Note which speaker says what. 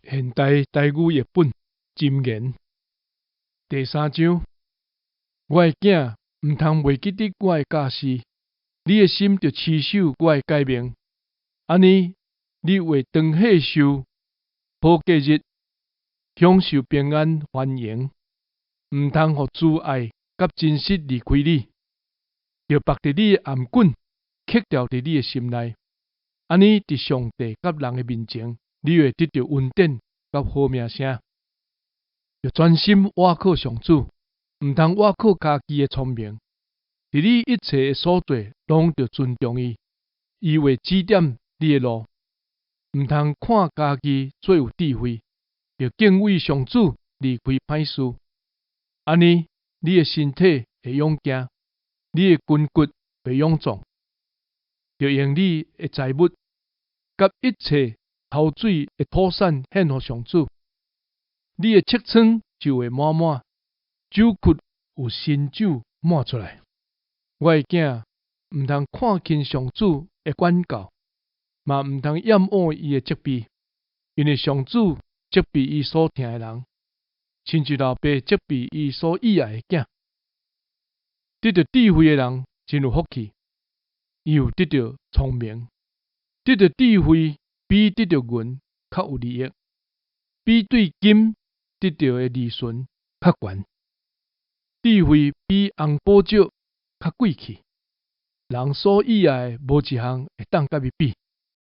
Speaker 1: 现代台语译本箴言第3章，我的囝，毋通袂记得我的教示，你的心就持守我的诫命，安尼你会长岁寿，保过日，享受平安繁荣。毋通互自爱甲真实离开你，就绑伫你的颔棍，刻牢伫你的心内。安尼伫上帝甲人的面前，你会得到恩典甲好名声。要专心倚靠上主，毋通倚靠家己的聪明。伫你一切的所对，拢着尊重伊，伊会指点你的路。毋通看家己最有智慧，要敬畏上主，离开歹事。安尼，你的身体会勇健，你的筋骨会勇壮，要用你的财物，甲一切头水的土产献互上主。你的册仓就会满满，酒窟有新酒满出来。我的囝，毋通看轻上主的管教，嘛毋通厌恶伊的责备，因为上主责备伊所疼的人，亲像老爸责备伊所喜爱的囝。得到智慧的人真有福气，伊有得到聪明，得到智慧比得到银较有利益，比对金得到的利润较悬。智慧比红宝石较贵气，人所喜爱的无一项会当甲伊比。